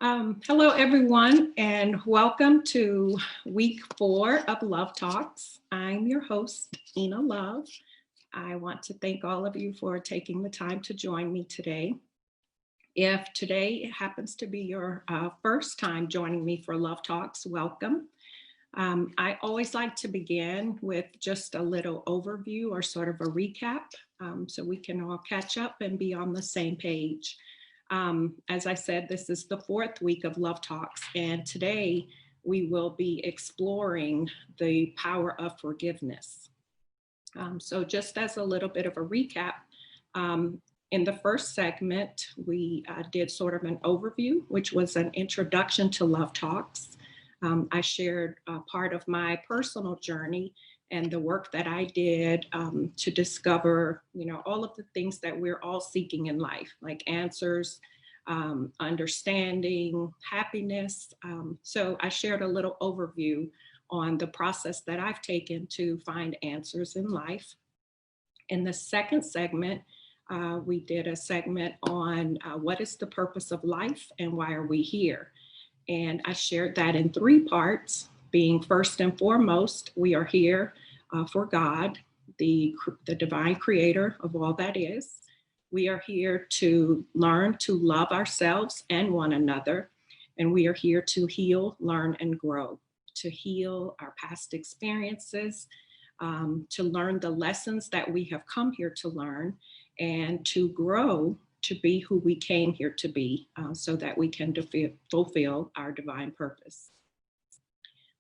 Hello, everyone, and welcome to week 4 of Love Talks. I'm your host, Ina Love. I want to thank all of you for taking the time to join me today. If today happens to be your first time joining me for Love Talks, welcome. I always like to begin with just a little overview or sort of a recap so we can all catch up and be on the same page. As I said, this is the 4th week of Love Talks, and today we will be exploring the power of forgiveness. So just as a little bit of a recap, in the first segment, we did sort of an overview, which was an introduction to Love Talks. I shared part of my personal journey and the work that I did to discover, all of the things that we're all seeking in life, like answers, understanding, happiness. So I shared a little overview on the process that I've taken to find answers in life. In the second segment, we did a segment on what is the purpose of life and why are we here? And I shared that in 3 parts, being first and foremost, we are here for God, the divine creator of all that is. We are here to learn to love ourselves and one another. And we are here to heal, learn, and grow, to heal our past experiences, to learn the lessons that we have come here to learn, and to grow to be who we came here to be so that we can fulfill our divine purpose.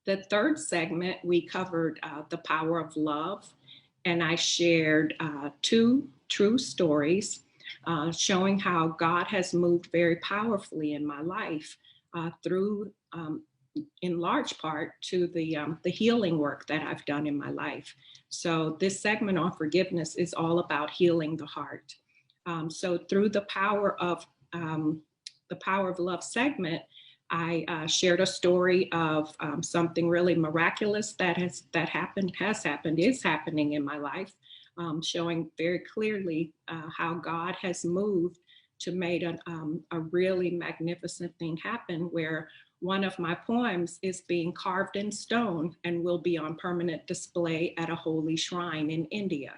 The third segment, we covered the power of love, and I shared 2 true stories showing how God has moved very powerfully in my life through, in large part, to the healing work that I've done in my life. So this segment on forgiveness is all about healing the heart. So through the power of love segment, I shared a story of something really miraculous that is happening in my life, showing very clearly how God has moved to make a really magnificent thing happen, where one of my poems is being carved in stone and will be on permanent display at a holy shrine in India.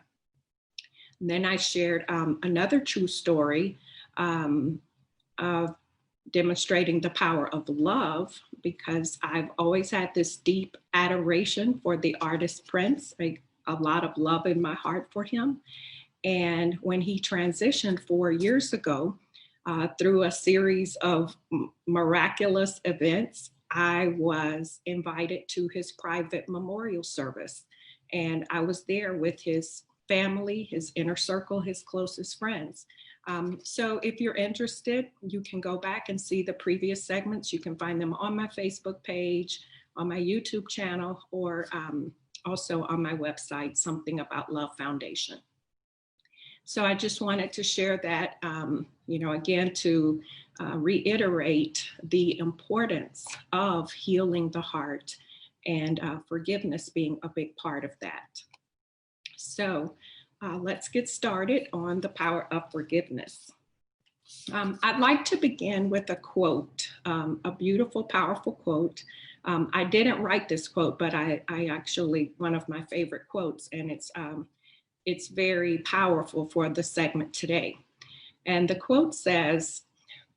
And then I shared another true story of demonstrating the power of love, because I've always had this deep adoration for the artist Prince, a lot of love in my heart for him. And when he transitioned 4 years ago, through a series of miraculous events, I was invited to his private memorial service. And I was there with his family, his inner circle, his closest friends. So if you're interested, you can go back and see the previous segments. You can find them on my Facebook page, on my YouTube channel, or also on my website, Something About Love Foundation. So I just wanted to share that, again, to reiterate the importance of healing the heart, and forgiveness being a big part of that. So let's get started on the power of forgiveness. I'd like to begin with a quote, a beautiful, powerful quote. I didn't write this quote, but I actually, one of my favorite quotes, and it's very powerful for the segment today. And the quote says,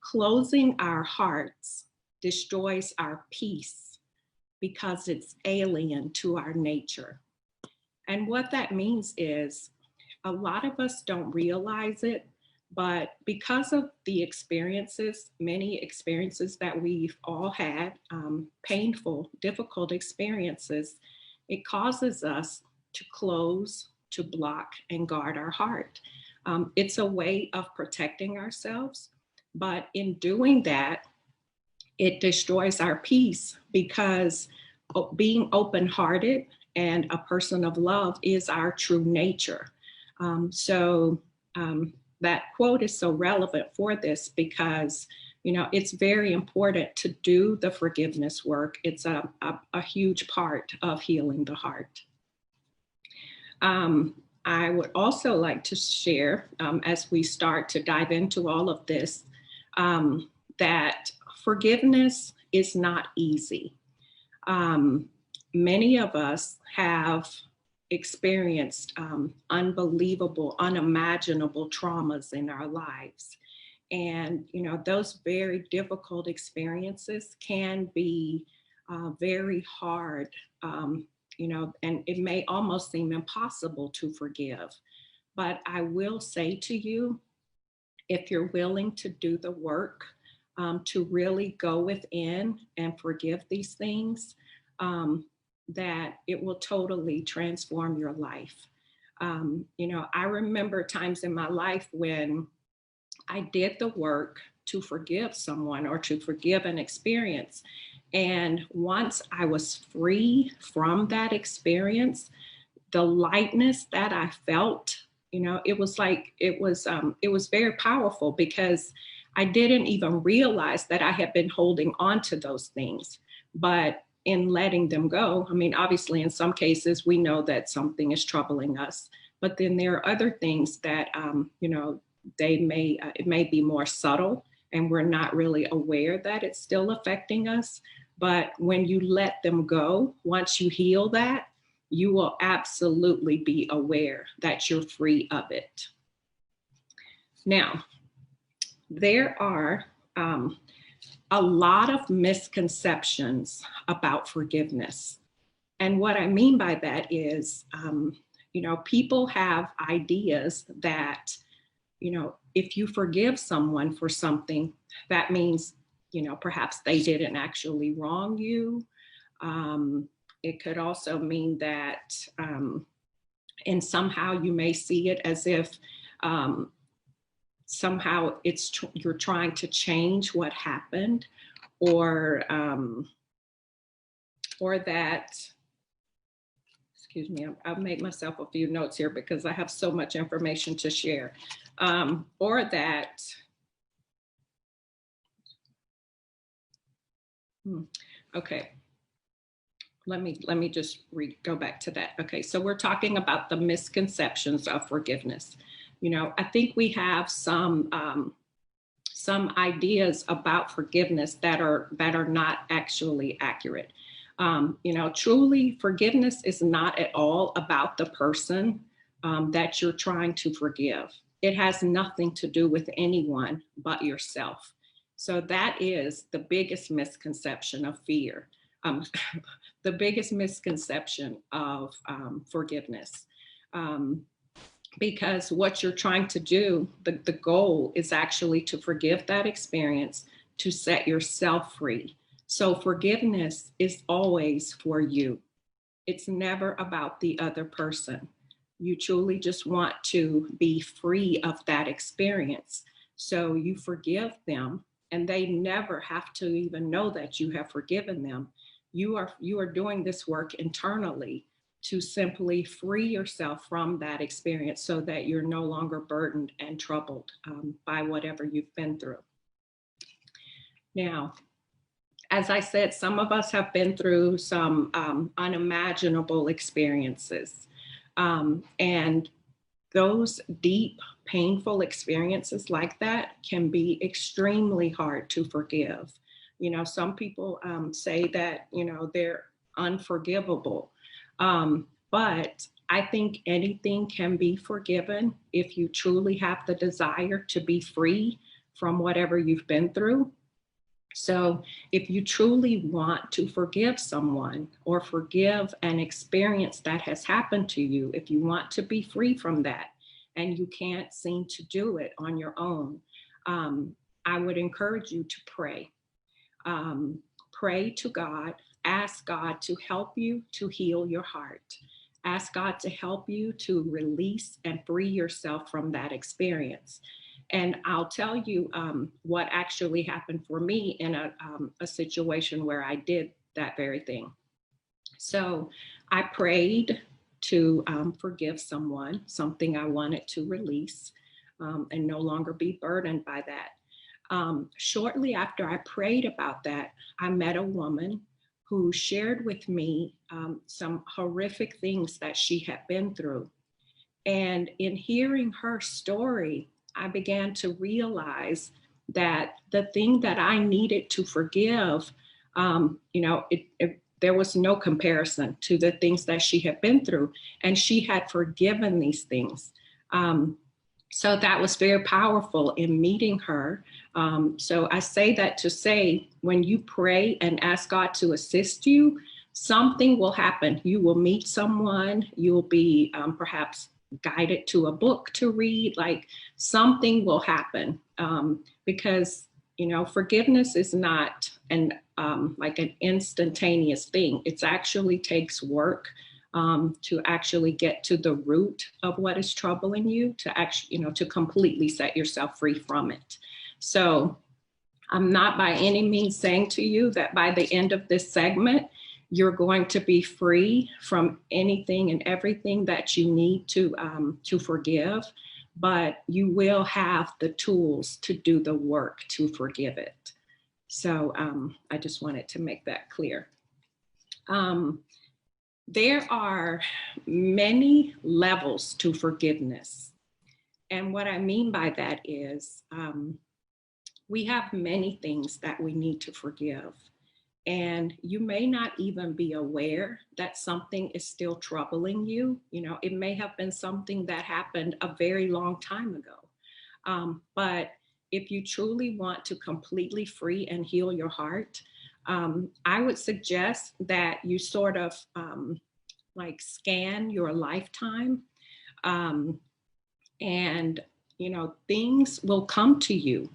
"Closing our hearts destroys our peace because it's alien to our nature." And what that means is, a lot of us don't realize it, but because of the experiences, many experiences that we've all had, painful, difficult experiences, it causes us to close, to block, and guard our heart. It's a way of protecting ourselves, but in doing that, it destroys our peace, because being open-hearted and a person of love is our true nature. So that quote is so relevant for this, because it's very important to do the forgiveness work. It's a huge part of healing the heart. I would also like to share, as we start to dive into all of this, that Forgiveness is not easy. Many of us have experienced unbelievable, unimaginable traumas in our lives. And, those very difficult experiences can be very hard, and it may almost seem impossible to forgive. But I will say to you, if you're willing to do the work, to really go within and forgive these things, that it will totally transform your life. I remember times in my life when I did the work to forgive someone or to forgive an experience. And once I was free from that experience, the lightness that I felt, it was like, it was very powerful, because I didn't even realize that I had been holding on to those things. But in letting them go, I mean, obviously in some cases we know that something is troubling us, but then there are other things that, it may be more subtle and we're not really aware that it's still affecting us. But when you let them go, once you heal that, you will absolutely be aware that you're free of it. Now, there are a lot of misconceptions about forgiveness. And what I mean by that is, people have ideas that, if you forgive someone for something, that means, perhaps they didn't actually wrong you. It could also mean that, and somehow you may see it as if somehow you're trying to change what happened, or that, excuse me, I've made myself a few notes here because I have so much information to share, or that, okay. Let me just go back to that. Okay, so we're talking about the misconceptions of forgiveness. I think we have some ideas about forgiveness that are not actually accurate. Truly, forgiveness is not at all about the person that you're trying to forgive. It has nothing to do with anyone but yourself. So that is the biggest misconception of fear. The biggest misconception of forgiveness. Because what you're trying to do, the goal is actually to forgive that experience, to set yourself free. So forgiveness is always for you. It's never about the other person. You truly just want to be free of that experience. So you forgive them, and they never have to even know that you have forgiven them. You are doing this work internally to simply free yourself from that experience so that you're no longer burdened and troubled by whatever you've been through. Now, as I said, some of us have been through some unimaginable experiences. And those deep, painful experiences like that can be extremely hard to forgive. Some people say that, they're unforgivable. But I think anything can be forgiven if you truly have the desire to be free from whatever you've been through. So if you truly want to forgive someone or forgive an experience that has happened to you, if you want to be free from that and you can't seem to do it on your own, I would encourage you to pray. Pray to God, ask God to help you to heal your heart. Ask God to help you to release and free yourself from that experience. And I'll tell you what actually happened for me in a situation where I did that very thing. So I prayed to forgive someone, something I wanted to release and no longer be burdened by that. Shortly after I prayed about that, I met a woman who shared with me some horrific things that she had been through. And in hearing her story, I began to realize that the thing that I needed to forgive, there was no comparison to the things that she had been through, and she had forgiven these things. So that was very powerful in meeting her. So I say that to say, when you pray and ask God to assist you, something will happen. You will meet someone, you'll be perhaps guided to a book to read, like something will happen, because forgiveness is not like an instantaneous thing. It actually takes work to actually get to the root of what is troubling you, to actually, to completely set yourself free from it. So I'm not by any means saying to you that by the end of this segment, you're going to be free from anything and everything that you need to forgive, but you will have the tools to do the work to forgive it. So I just wanted to make that clear. There are many levels to forgiveness. And what I mean by that is we have many things that we need to forgive. And you may not even be aware that something is still troubling you. It may have been something that happened a very long time ago. But if you truly want to completely free and heal your heart, I would suggest that you sort of like scan your lifetime, and things will come to you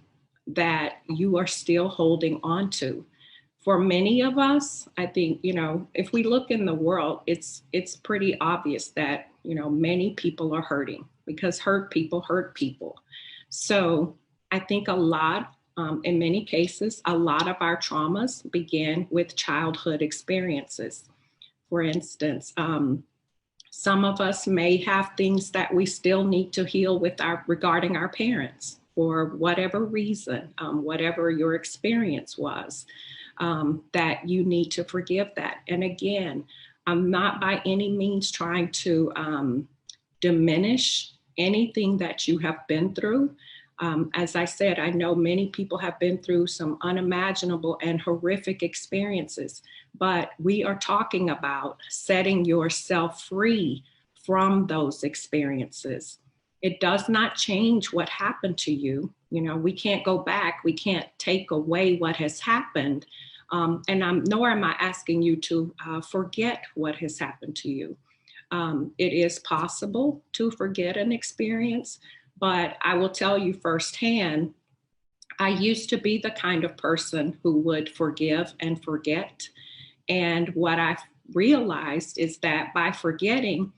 that you are still holding on to. For many of us, I think, if we look in the world, it's pretty obvious that many people are hurting, because hurt people hurt people. So I think in many cases, a lot of our traumas begin with childhood experiences. For instance, some of us may have things that we still need to heal regarding our parents, for whatever reason, whatever your experience was, that you need to forgive that. And again, I'm not by any means trying to diminish anything that you have been through. As I said, I know many people have been through some unimaginable and horrific experiences, but we are talking about setting yourself free from those experiences. It does not change what happened to you. We can't go back. We can't take away what has happened. Nor am I asking you to forget what has happened to you. It is possible to forget an experience, but I will tell you firsthand, I used to be the kind of person who would forgive and forget. And what I've realized is that by forgetting,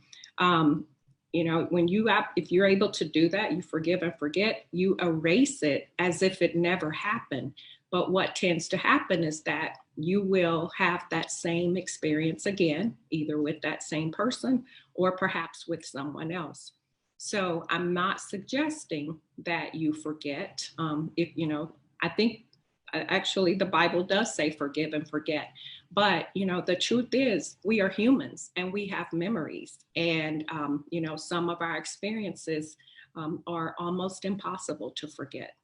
if you're able to do that, you forgive and forget, you erase it as if it never happened. But what tends to happen is that you will have that same experience again, either with that same person or perhaps with someone else. So I'm not suggesting that you forget. I think actually the Bible does say forgive and forget. But, the truth is we are humans and we have memories. And, some of our experiences are almost impossible to forget.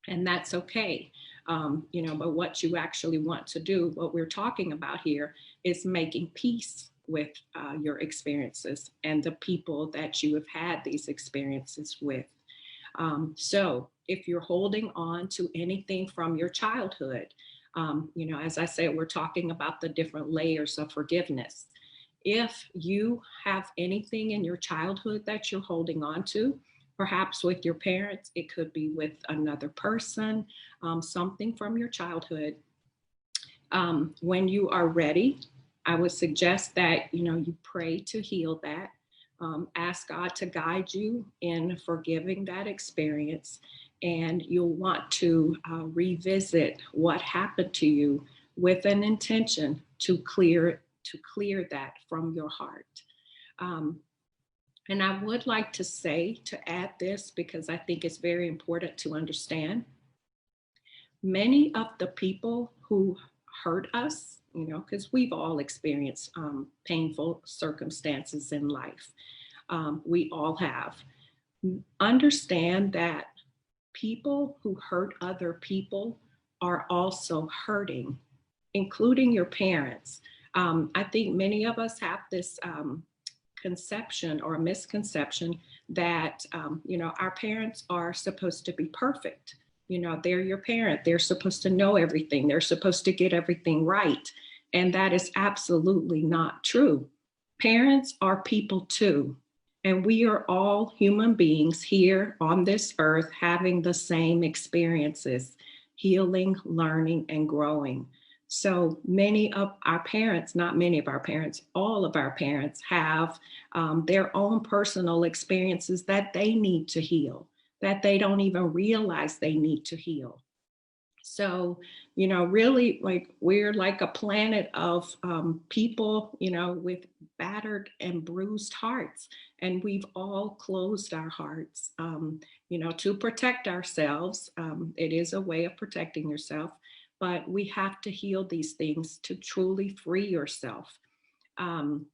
And that's okay. But what you actually want to do, what we're talking about here, is making peace with your experiences and the people that you have had these experiences with. So if you're holding on to anything from your childhood, as I said, we're talking about the different layers of forgiveness. If you have anything in your childhood that you're holding on to, perhaps with your parents, it could be with another person, something from your childhood. When you are ready, I would suggest that, you pray to heal that. Ask God to guide you in forgiving that experience. And you'll want to revisit what happened to you with an intention to clear that from your heart. And I would like to say, to add this, because I think it's very important to understand, many of the people who hurt us, because we've all experienced painful circumstances in life. We all have. Understand that people who hurt other people are also hurting, including your parents. I think many of us have this conception or misconception that, our parents are supposed to be perfect. They're your parent. They're supposed to know everything. They're supposed to get everything right. And that is absolutely not true. Parents are people too. And we are all human beings here on this earth having the same experiences, healing, learning, and growing. So many of our parents, not many of our parents, all of our parents have their own personal experiences that they need to heal, that they don't even realize they need to heal. So, really, like, we're like a planet of people, with battered and bruised hearts. And we've all closed our hearts, to protect ourselves. It is a way of protecting yourself, but we have to heal these things to truly free yourself. Um,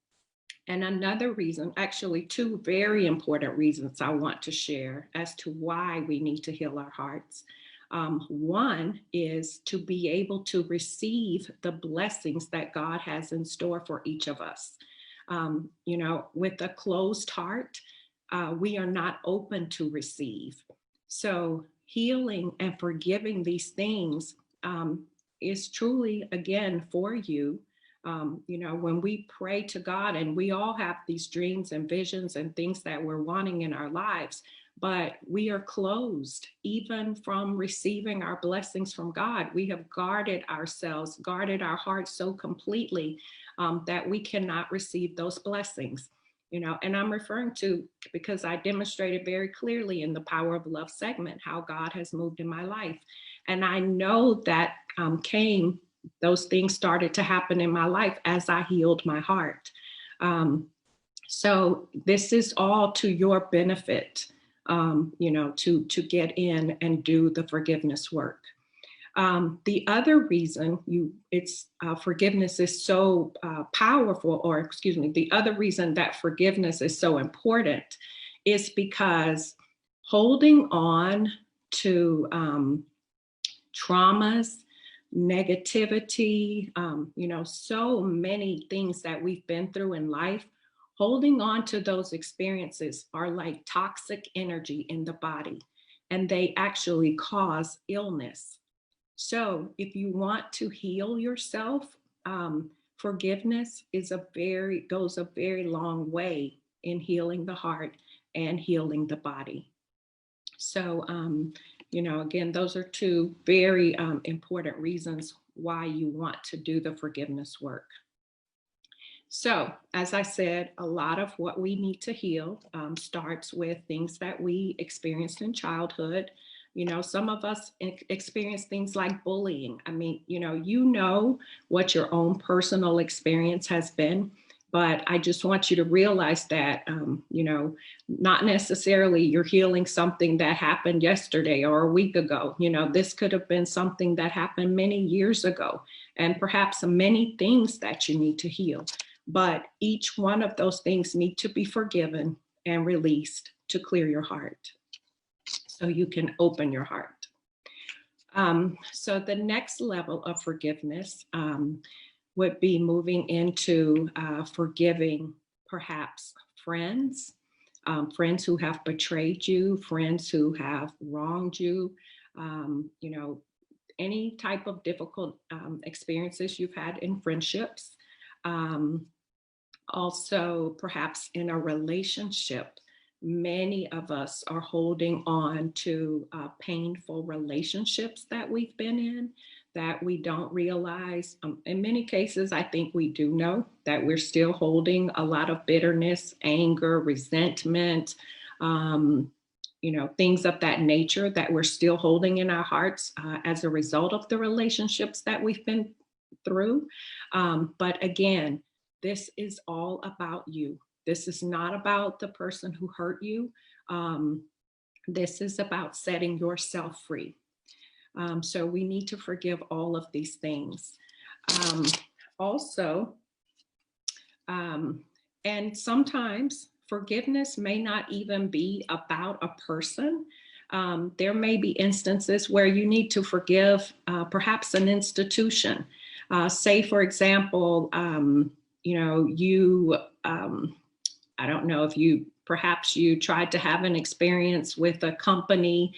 and another reason, actually, two very important reasons I want to share as to why we need to heal our hearts. One is to be able to receive the blessings that God has in store for each of us. With a closed heart, we are not open to receive. So, healing and forgiving these things is truly, again, for you. When we pray to God, and we all have these dreams and visions and things that we're wanting in our lives, but we are closed even from receiving our blessings from God. We have guarded ourselves, guarded our hearts so completely that we cannot receive those blessings. And I'm referring to, because I demonstrated very clearly in the Power of Love segment how God has moved in my life. And I know that those things started to happen in my life as I healed my heart. So this is all to your benefit, to get in and do the forgiveness work. The other reason forgiveness is so powerful, or excuse me, the other reason that forgiveness is so important is because holding on to traumas, negativity, so many things that we've been through in life, holding on to those experiences are like toxic energy in the body, and they actually cause illness. So if you want to heal yourself, forgiveness goes a very long way in healing the heart and healing the body. So, again, those are two very important reasons why you want to do the forgiveness work. So, as I said, a lot of what we need to heal starts with things that we experienced in childhood. Some of us experience things like bullying. I mean, what your own personal experience has been. But I just want you to realize that, not necessarily you're healing something that happened yesterday or a week ago. This could have been something that happened many years ago, and perhaps many things that you need to heal. But each one of those things need to be forgiven and released to clear your heart so you can open your heart. So the next level of forgiveness would be moving into forgiving perhaps friends, friends who have betrayed you, friends who have wronged you, any type of difficult experiences you've had in friendships. Also, perhaps in a relationship, many of us are holding on to painful relationships that we've been in that we don't realize. In many cases, I think we do know that we're still holding a lot of bitterness, anger, resentment, things of that nature that we're still holding in our hearts as a result of the relationships that we've been through. But again, this is all about you. This is not about the person who hurt you. This is about setting yourself free. So we need to forgive all of these things. Also, and sometimes forgiveness may not even be about a person. There may be instances where you need to forgive perhaps an institution. Say, for example, I don't know if perhaps you tried to have an experience with a company,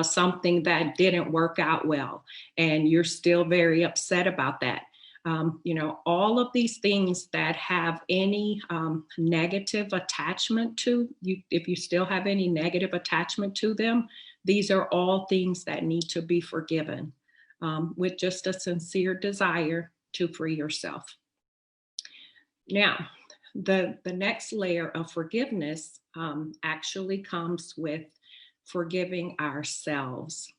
something that didn't work out well, and you're still very upset about that. All of these things that have any negative attachment to you, if you still have any negative attachment to them, these are all things that need to be forgiven with just a sincere desire to free yourself. Now, the next layer of forgiveness actually comes with forgiving ourselves.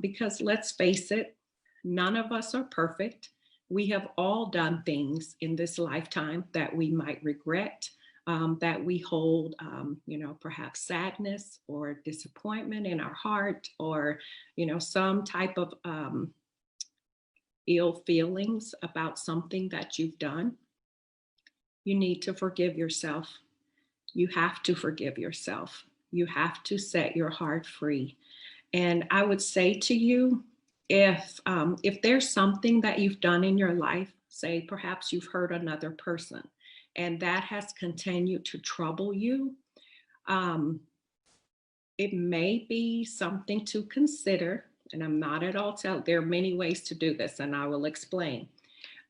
Because let's face it, none of us are perfect. We have all done things in this lifetime that we might regret, that we hold, perhaps sadness or disappointment in our heart, or, some type of ill feelings about something that you've done. You need to forgive yourself. You have to forgive yourself. You have to set your heart free. And I would say to you, if there's something that you've done in your life, say perhaps you've hurt another person, and that has continued to trouble you, it may be something to consider. And I'm not at all there are many ways to do this, and I will explain.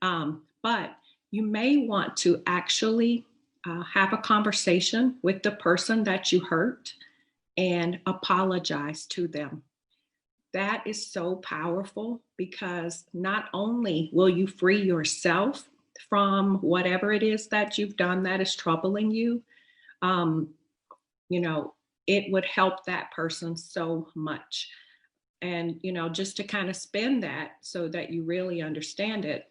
But you may want to actually have a conversation with the person that you hurt and apologize to them. That is so powerful, because not only will you free yourself from whatever it is that you've done that is troubling you, it would help that person so much. And, just to kind of spin that so that you really understand it,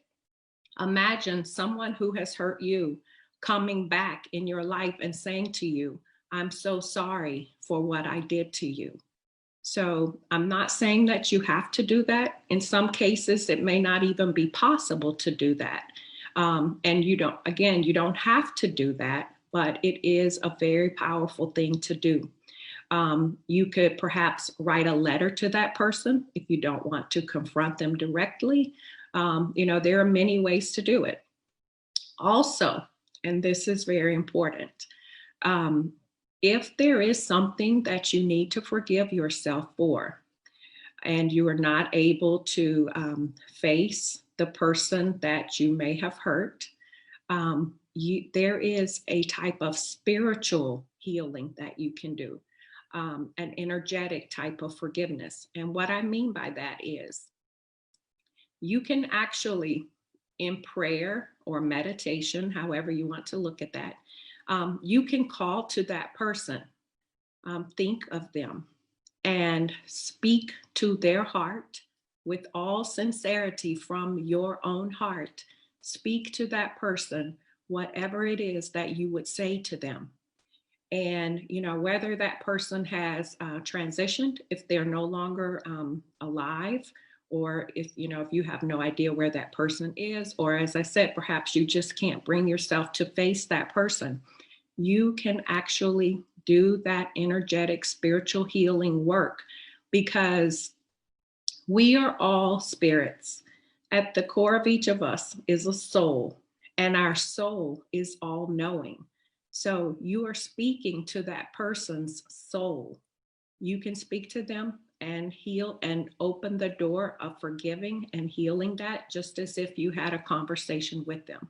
imagine someone who has hurt you coming back in your life and saying to you, "I'm so sorry for what I did to you." So I'm not saying that you have to do that. In some cases, it may not even be possible to do that. And you don't have to do that, but it is a very powerful thing to do. You could perhaps write a letter to that person if you don't want to confront them directly. There are many ways to do it. Also, and this is very important, if there is something that you need to forgive yourself for, and you are not able to face the person that you may have hurt, there is a type of spiritual healing that you can do, an energetic type of forgiveness. And what I mean by that is you can actually, in prayer or meditation, however you want to look at that, you can call to that person, think of them, and speak to their heart with all sincerity from your own heart. Speak to that person, whatever it is that you would say to them. And, whether that person has transitioned, if they're no longer alive, or if you have no idea where that person is, or as I said, perhaps you just can't bring yourself to face that person, you can actually do that energetic spiritual healing work, because we are all spirits. At the core of each of us is a soul, and our soul is all knowing. So you are speaking to that person's soul. You can speak to them and heal and open the door of forgiving and healing that, just as if you had a conversation with them.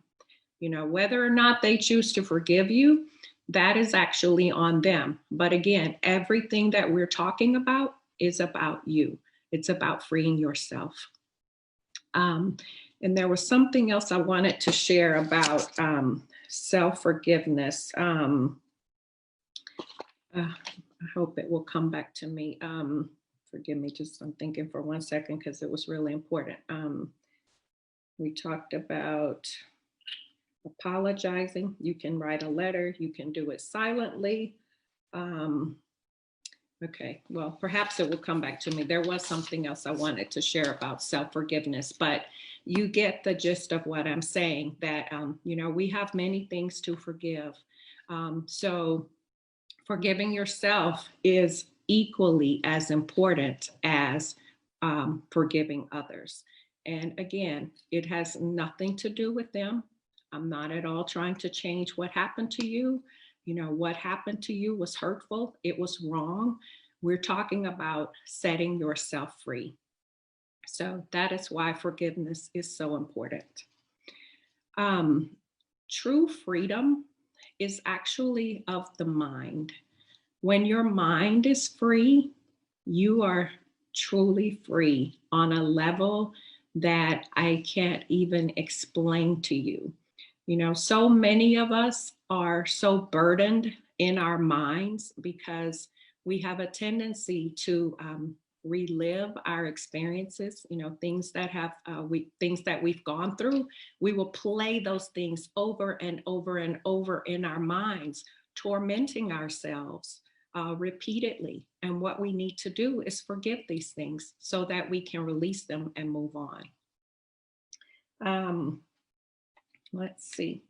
Whether or not they choose to forgive you, that is actually on them. But again, everything that we're talking about is about you. It's about freeing yourself. And there was something else I wanted to share about self-forgiveness. I hope it will come back to me. Forgive me, I'm thinking for 1 second, because it was really important. We talked about apologizing. You can write a letter. You can do it silently. Okay, well, perhaps it will come back to me. There was something else I wanted to share about self-forgiveness, but you get the gist of what I'm saying, that, we have many things to forgive. So forgiving yourself is equally as important as forgiving others. And again, it has nothing to do with them. I'm not at all trying to change what happened to you. You know, what happened to you was hurtful, it was wrong. We're talking about setting yourself free. So that is why forgiveness is so important. Um, True freedom is actually of the mind. When your mind is free, you are truly free on a level that I can't even explain to you. You know, so many of us are so burdened in our minds because we have a tendency to relive our experiences. You know, things that have things that we've gone through. We will play those things over and over and over in our minds, tormenting ourselves repeatedly. And what we need to do is forgive these things so that we can release them and move on. Let's see,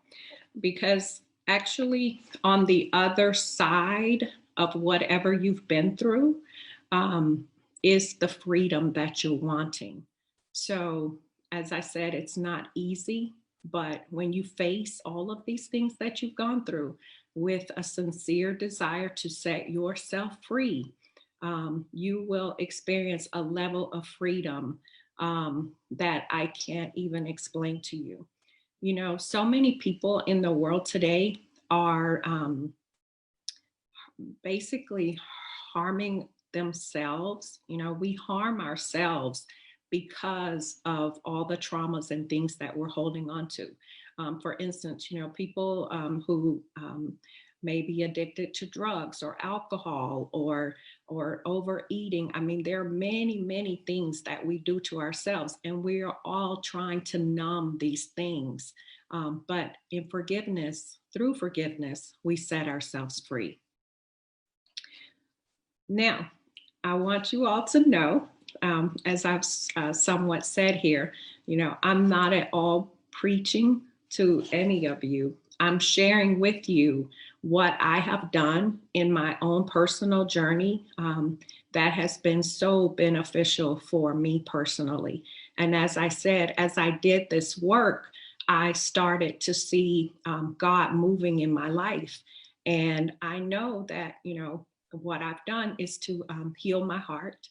because actually on the other side of whatever you've been through is the freedom that you're wanting. So as I said, it's not easy, but when you face all of these things that you've gone through with a sincere desire to set yourself free, you will experience a level of freedom that I can't even explain to you. You know, so many people in the world today are basically harming themselves. You know, we harm ourselves because of all the traumas and things that we're holding on to. For instance, you know, people who may be addicted to drugs or alcohol or overeating. I mean, there are many, many things that we do to ourselves, and we are all trying to numb these things. But in forgiveness, through forgiveness, we set ourselves free. Now, I want you all to know, as I've somewhat said here, you know, I'm not at all preaching to any of you. I'm sharing with you what I have done in my own personal journey that has been so beneficial for me personally. And as I said, as I did this work, I started to see God moving in my life. And I know that, you know, what I've done is to heal my heart,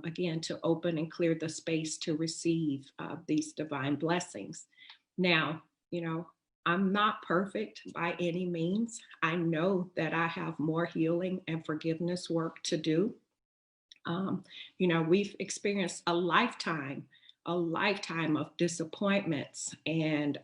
again, to open and clear the space to receive these divine blessings. Now, you know, I'm not perfect by any means. I know that I have more healing and forgiveness work to do. You know, we've experienced a lifetime of disappointments and,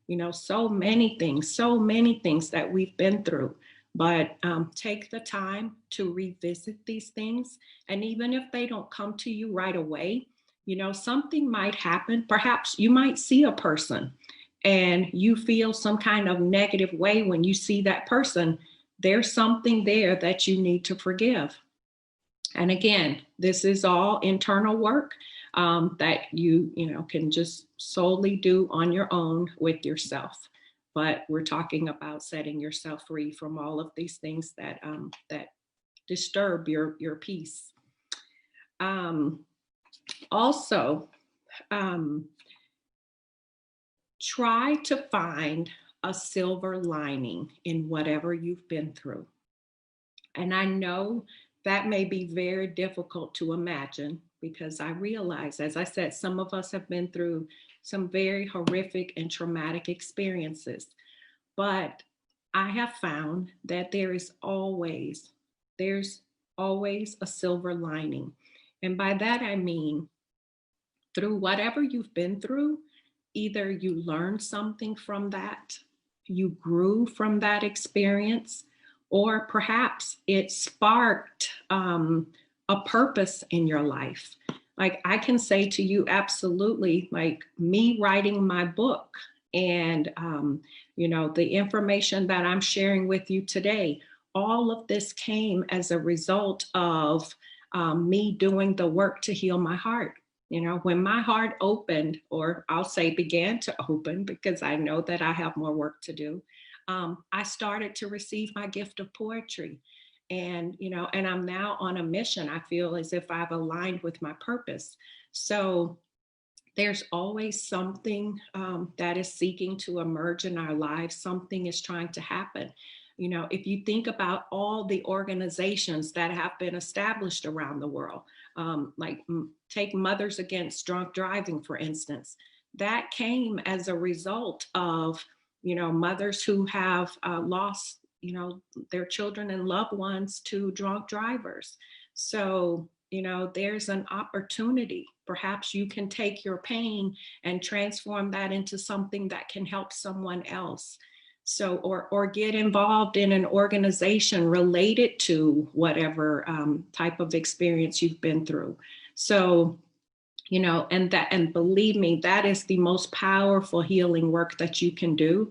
you know, so many things that we've been through. But take the time to revisit these things. And even if they don't come to you right away, you know, something might happen. Perhaps you might see a person and you feel some kind of negative way when you see that person. There's something there that you need to forgive. And again, this is all internal work that you know, can just solely do on your own with yourself. But we're talking about setting yourself free from all of these things that that disturb your peace. Also, try to find a silver lining in whatever you've been through. And I know that may be very difficult to imagine because I realize, as I said, some of us have been through some very horrific and traumatic experiences. But I have found that there's always a silver lining. And by that I mean, through whatever you've been through, either you learned something from that, you grew from that experience, or perhaps it sparked a purpose in your life. Like I can say to you, absolutely, like me writing my book and, you know, the information that I'm sharing with you today, all of this came as a result of me doing the work to heal my heart. You know, when my heart opened, or I'll say began to open, because I know that I have more work to do, I started to receive my gift of poetry. And, and I'm now on a mission. I feel as if I've aligned with my purpose. So there's always something that is seeking to emerge in our lives. Something is trying to happen. If you think about all the organizations that have been established around the world, take Mothers Against Drunk Driving, for instance, that came as a result of, mothers who have lost, their children and loved ones to drunk drivers. So, there's an opportunity. Perhaps you can take your pain and transform that into something that can help someone else. So, or get involved in an organization related to whatever type of experience you've been through. So, and believe me, that is the most powerful healing work that you can do,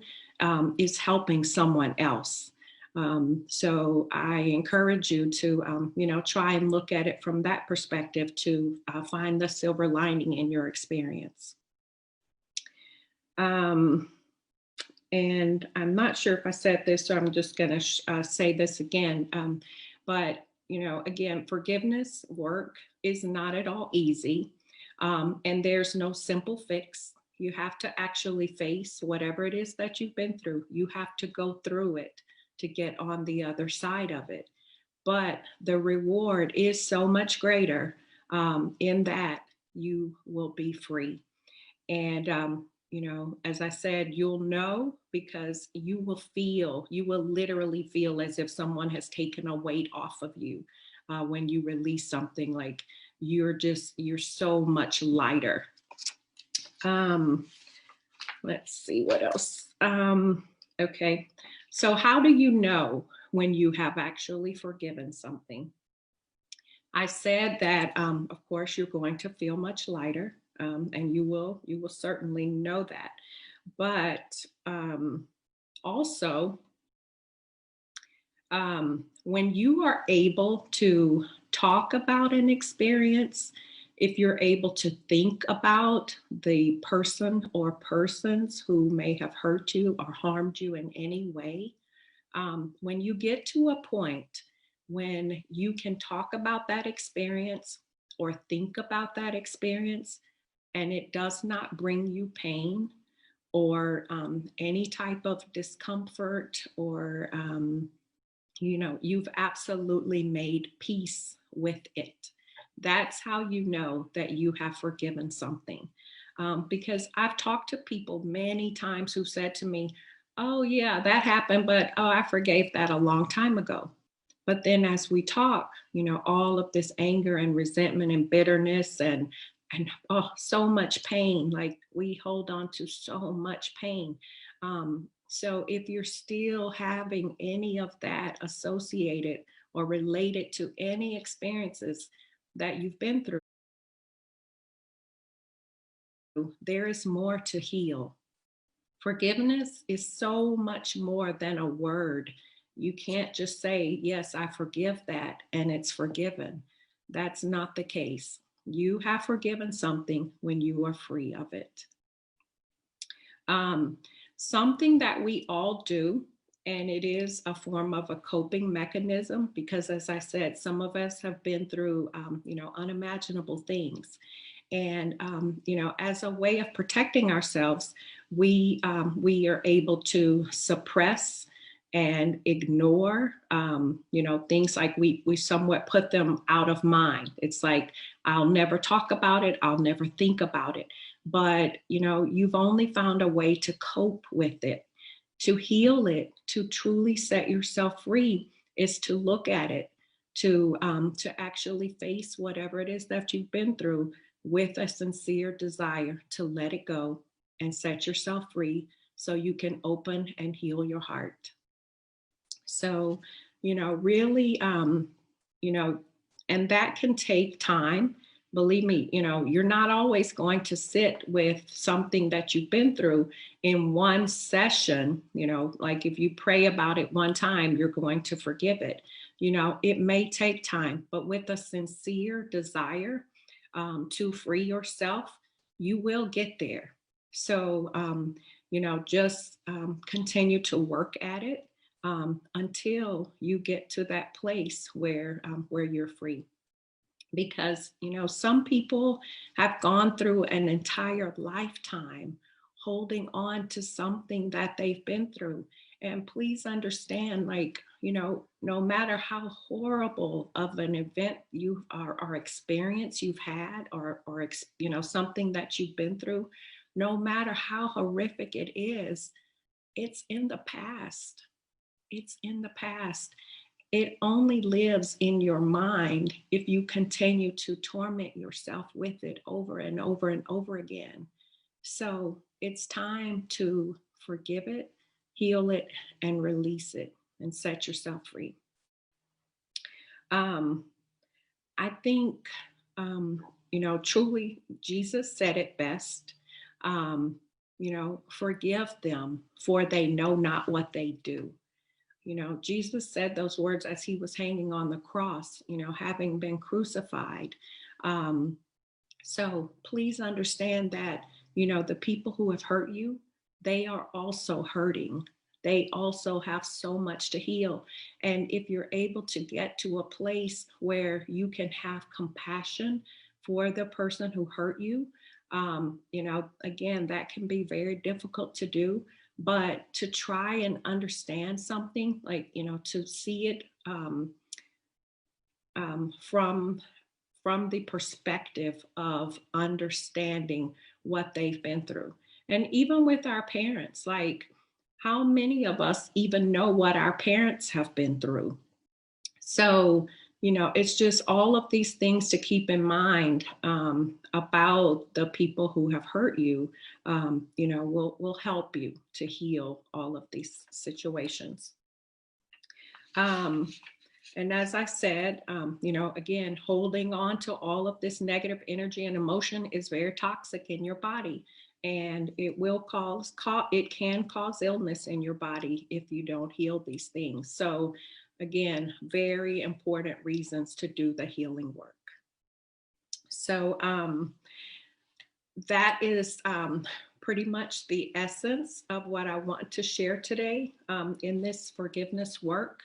is helping someone else. So I encourage you to, try and look at it from that perspective to find the silver lining in your experience. And I'm not sure if I said this, so I'm just going to say this again. But, again, forgiveness work is not at all easy. And there's no simple fix. You have to actually face whatever it is that you've been through. You have to go through it to get on the other side of it. But the reward is so much greater in that you will be free. And, as I said, you'll know because you will literally feel as if someone has taken a weight off of you when you release something. Like you're so much lighter. Let's see what else. Okay. So how do you know when you have actually forgiven something? I said that, of course, you're going to feel much lighter, and you will certainly know that. But also, when you are able to talk about an experience, if you're able to think about the person or persons who may have hurt you or harmed you in any way, when you get to a point when you can talk about that experience or think about that experience and it does not bring you pain or any type of discomfort or you've absolutely made peace with it. That's how you know that you have forgiven something. Because I've talked to people many times who said to me, oh yeah, that happened, but I forgave that a long time ago. But then as we talk, all of this anger and resentment and bitterness and so much pain, like we hold on to so much pain. So if you're still having any of that associated or related to any experiences that you've been through, there is more to heal. Forgiveness is so much more than a word. You can't just say, yes, I forgive that, and it's forgiven. That's not the case. You have forgiven something when you are free of it. Something that we all do, and it is a form of a coping mechanism, because as I said, some of us have been through, unimaginable things. And, as a way of protecting ourselves, we are able to suppress and ignore, things like we somewhat put them out of mind. It's like, I'll never talk about it. I'll never think about it. But, you've only found a way to cope with it, to heal it, to truly set yourself free is to look at it, to actually face whatever it is that you've been through with a sincere desire to let it go and set yourself free so you can open and heal your heart. So, really, and that can take time. Believe me, you're not always going to sit with something that you've been through in one session. Like if you pray about it one time, you're going to forgive it. It may take time, but with a sincere desire to free yourself, you will get there. So, just continue to work at it. until you get to that place where you're free. Because, some people have gone through an entire lifetime holding on to something that they've been through. And please understand, like, no matter how horrible of an event you are or experience you've had, or something that you've been through, no matter how horrific it is, it's in the past. It's in the past. It only lives in your mind if you continue to torment yourself with it over and over and over again. So it's time to forgive it, heal it, and release it, and set yourself free. Um, I think, truly, Jesus said it best. Forgive them, for they know not what they do. Jesus said those words as he was hanging on the cross, having been crucified. So please understand that, the people who have hurt you, they are also hurting. They also have so much to heal. And if you're able to get to a place where you can have compassion for the person who hurt you, again, that can be very difficult to do. But to try and understand something, like, to see it from the perspective of understanding what they've been through. And even with our parents, like, how many of us even know what our parents have been through? So, it's just all of these things to keep in mind about the people who have hurt you, will help you to heal all of these situations. And as I said, again, holding on to all of this negative energy and emotion is very toxic in your body. And it can cause illness in your body if you don't heal these things. So again, very important reasons to do the healing work. So that is pretty much the essence of what I want to share today in this forgiveness work.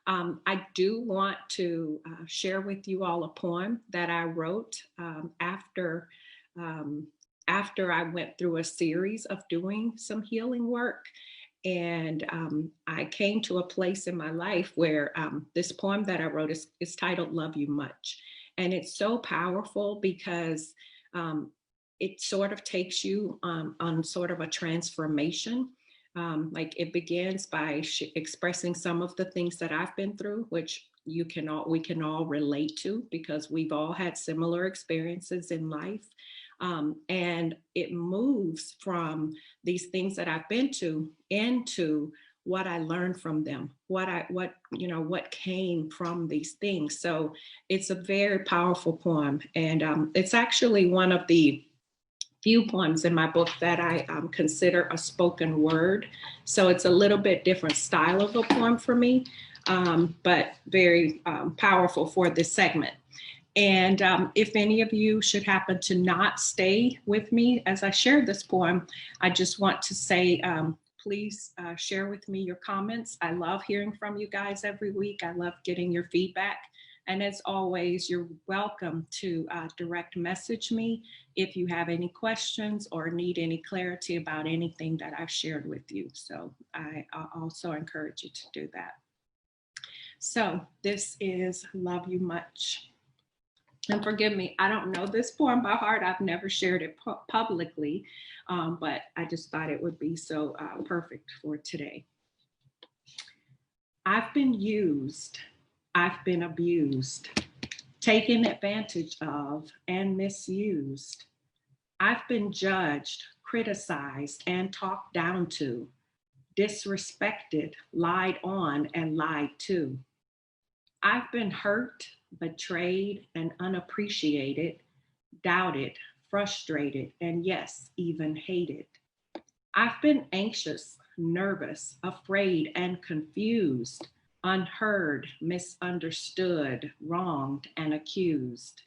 I do want to share with you all a poem that I wrote after I went through a series of doing some healing work. And I came to a place in my life where this poem that I wrote is titled Love You Much. And it's so powerful because it sort of takes you on sort of a transformation. Like, it begins by expressing some of the things that I've been through, which we can all relate to because we've all had similar experiences in life. And it moves from these things that I've been to into what I learned from them, what came from these things. So it's a very powerful poem. And it's actually one of the few poems in my book that I consider a spoken word. So it's a little bit different style of a poem for me, but very powerful for this segment. And if any of you should happen to not stay with me as I share this poem, I just want to say, please share with me your comments. I love hearing from you guys every week. I love getting your feedback. And as always, you're welcome to direct message me if you have any questions or need any clarity about anything that I've shared with you. So I also encourage you to do that. So this is Love You Much. And forgive me, I don't know this poem by heart. I've never shared it publicly, but I just thought it would be so perfect for today. I've been used, I've been abused, taken advantage of, and misused. I've been judged, criticized, and talked down to, disrespected, lied on, and lied to. I've been hurt, betrayed, and unappreciated, doubted, frustrated, and yes, even hated. I've been anxious, nervous, afraid, and confused, unheard, misunderstood, wronged, and accused.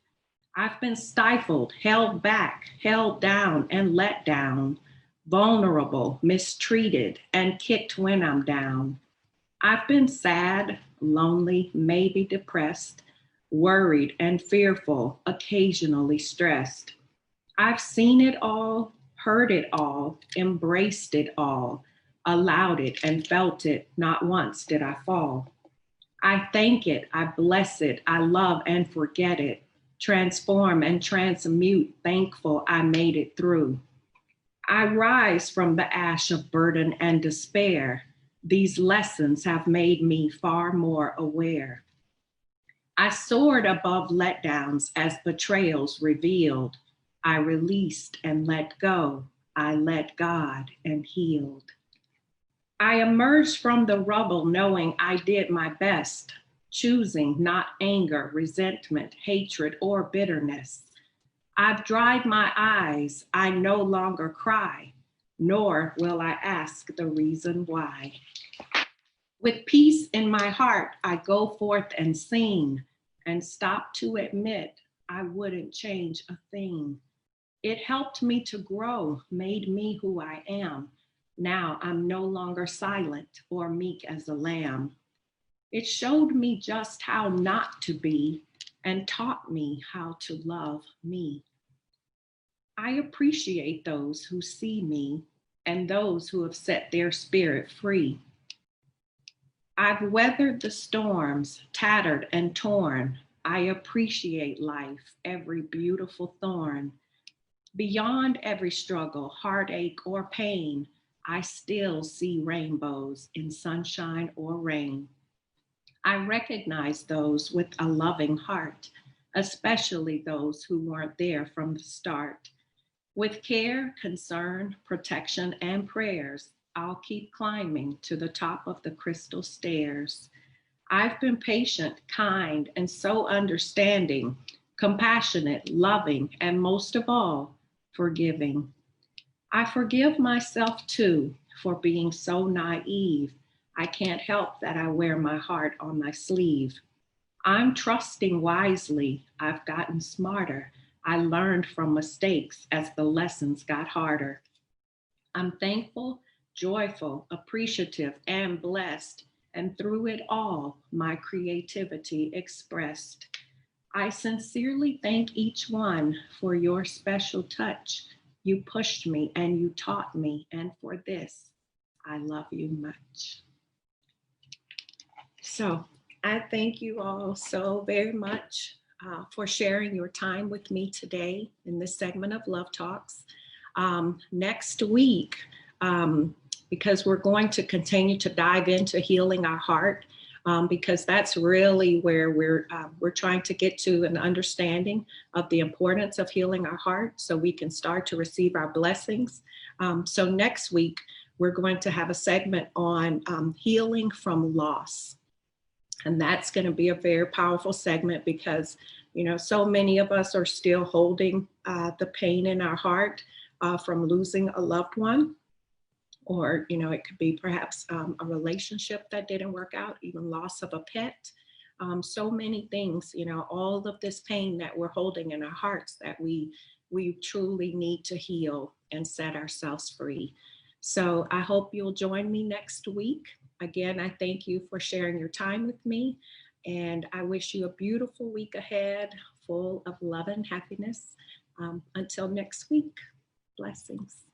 I've been stifled, held back, held down, and let down, vulnerable, mistreated, and kicked when I'm down. I've been sad, lonely, maybe depressed, worried and fearful, occasionally stressed. I've seen it all, heard it all, embraced it all, allowed it and felt it. Not once did I fall. I thank it, I bless it, I love and forget it, transform and transmute, thankful I made it through. I rise from the ash of burden and despair. These lessons have made me far more aware. I soared above letdowns as betrayals revealed. I released and let go. I let God and healed. I emerged from the rubble knowing I did my best, choosing not anger, resentment, hatred, or bitterness. I've dried my eyes. I no longer cry, nor will I ask the reason why. With peace in my heart, I go forth and sing and stop to admit I wouldn't change a thing. It helped me to grow, made me who I am. Now I'm no longer silent or meek as a lamb. It showed me just how not to be and taught me how to love me. I appreciate those who see me and those who have set their spirit free. I've weathered the storms, tattered and torn. I appreciate life, every beautiful thorn. Beyond every struggle, heartache, or pain, I still see rainbows in sunshine or rain. I recognize those with a loving heart, especially those who weren't there from the start. With care, concern, protection, and prayers, I'll keep climbing to the top of the crystal stairs. I've been patient, kind, and so understanding, compassionate, loving, and most of all, forgiving. I forgive myself too for being so naive. I can't help that I wear my heart on my sleeve. I'm trusting wisely. I've gotten smarter. I learned from mistakes as the lessons got harder. I'm thankful, joyful, appreciative, and blessed. And through it all, my creativity expressed. I sincerely thank each one for your special touch. You pushed me and you taught me, and for this, I love you much. So I thank you all so very much for sharing your time with me today in this segment of Love Talks. Next week, because we're going to continue to dive into healing our heart, because that's really where we're trying to get to an understanding of the importance of healing our heart so we can start to receive our blessings. So next week, we're going to have a segment on healing from loss. And that's going to be a very powerful segment because, you know, so many of us are still holding the pain in our heart from losing a loved one. Or, you know, it could be perhaps a relationship that didn't work out, even loss of a pet. So many things, you know, all of this pain that we're holding in our hearts that we truly need to heal and set ourselves free. So I hope you'll join me next week. Again, I thank you for sharing your time with me, and I wish you a beautiful week ahead, full of love and happiness. Until next week, blessings.